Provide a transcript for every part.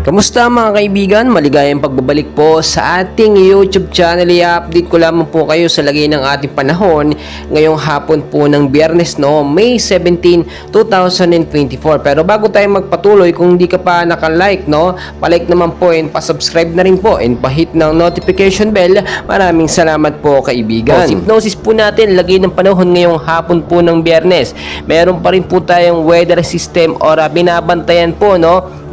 Kamusta mga kaibigan? Maligayang pagbabalik po sa ating YouTube channel. I-update ko lamang po kayo sa lagay ng ating panahon ngayong hapon po ng Biyernes, May 17, 2024. Pero bago tayo magpatuloy, kung hindi ka pa nakalike, palike naman po and pasubscribe na rin po and pahit ng notification bell. Maraming salamat po kaibigan. Hypnosis po natin, lagay ng panahon ngayong hapon po ng Biyernes. Meron pa rin po tayong weather system or binabantayan po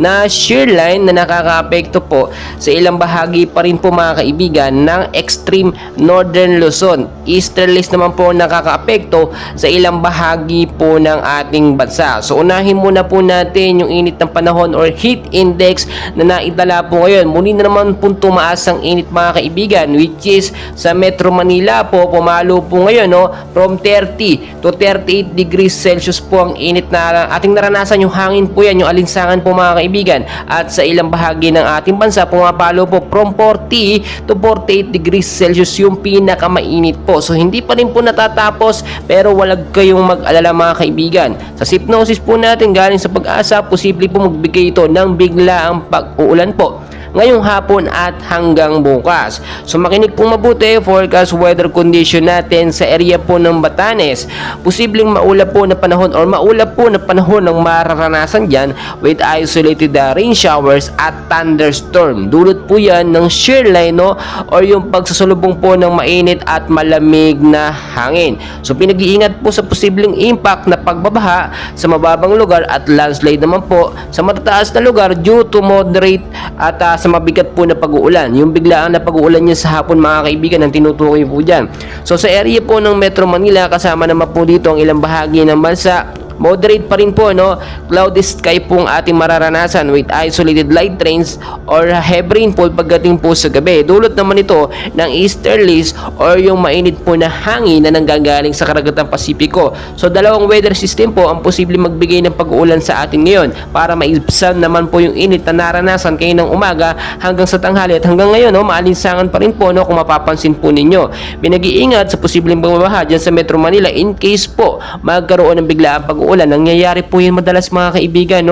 na shear line na nakakaapekto po sa ilang bahagi pa rin po mga kaibigan ng extreme northern Luzon. Easterlies naman po nakakaapekto sa ilang bahagi po ng ating bansa. So unahin muna po natin yung init ng panahon or heat index na naitala po ngayon. Muli na naman po tumaas ang init mga kaibigan, which is sa Metro Manila po pumalo po ngayon from 30 to 38 degrees Celsius po ang init na ating naranasan. Yung hangin po yan, yung alinsangan po mga kaibigan, at sa ilang bahagi ng ating bansa pumapalo po from 40 to 48 degrees Celsius yung pinakamainit po. So hindi pa rin po natatapos, pero walag kayong mag-alala mga kaibigan. Sa hypnosis po natin galing sa Pag-asa, posible po magbigay ito ng biglaang pag-uulan po ngayong hapon at hanggang bukas. So makinig pong mabuti, forecast weather condition natin sa area po ng Batanes. Posibleng maulap po na panahon or maulap po na panahon ng mararanasan dyan with isolated rain showers at thunderstorm. Dulot po yan ng shear line or yung pagsasalubong po ng mainit at malamig na hangin. So pinag-iingat po sa posibleng impact na pagbabaha sa mababang lugar at landslide naman po sa matataas na lugar due to moderate at sa mabigat po na pag-uulan. Yung biglaan na pag-uulan niya sa hapon mga kaibigan ang tinutukoy po dyan. So sa area po ng Metro Manila, kasama naman po dito ang ilang bahagi ng bansa, moderate pa rin po, cloudy sky po ang ating mararanasan with isolated light rains or heavy rainfall pagdating po sa gabi. Dulot naman ito ng easterlies or yung mainit po na hangin na nanggagaling sa Karagatang Pasipiko. So dalawang weather system po ang posible magbigay ng pag-uulan sa atin ngayon para maibsan naman po yung init na naranasan kayo ng umaga hanggang sa tanghali at hanggang ngayon, maalinsangan pa rin po kung mapapansin po ninyo. Pinag-iingat sa posibleng pagbabaha dyan sa Metro Manila in case po magkaroon ng biglaang pag-uulan. Nangyayari po yun madalas mga kaibigan,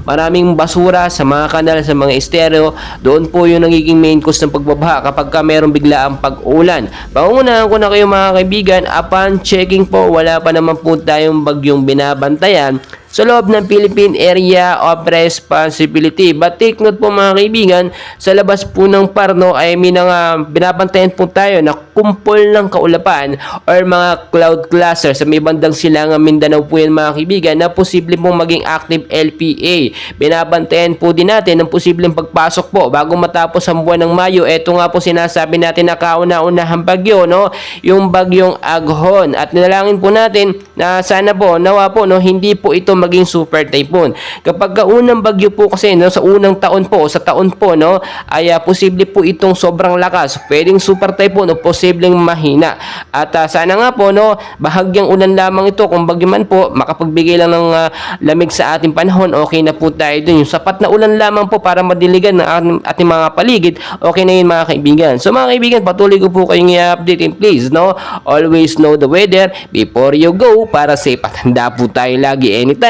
maraming basura sa mga kanal, sa mga estero. Doon po yung nagiging main cause ng pagbabaha kapag mayroong biglaang pag-ulan. Pangunahan ko na kayo mga kaibigan, upon checking po, wala pa naman po tayong bagyong binabantayan sa loob ng Philippine Area of Responsibility. But take note po mga kaibigan, sa labas po ng Parno ay may binabantayan po tayo na kumpol ng kaulapan or mga cloud cluster sa may bandang silangang Mindanao po yan mga kaibigan na posible pong maging active LPA. Binabantayan po din natin ang posibleng pagpasok po bago matapos ang buwan ng Mayo. Ito nga po sinasabi natin na kauna-unahang bagyo, yung bagyong Aghon. At nilalangin po natin na sana po, nawa po, hindi po ito maging super typhoon. Kapag unang bagyo po kasi sa unang taon po, sa taon po ay posible po itong sobrang lakas, pwedeng super typhoon o posibleng mahina. At sana nga po bahagyang ulan lamang ito, kung bagyo man po makapagbigay lang ng lamig sa ating panahon, okay na po tayo dun. Yung sapat na ulan lamang po para madiligan ng ating mga paligid, okay na yun mga kaibigan. So mga kaibigan, patuloy ko po kayong i-update, and please always know the weather before you go para safe at handa po tayo lagi anytime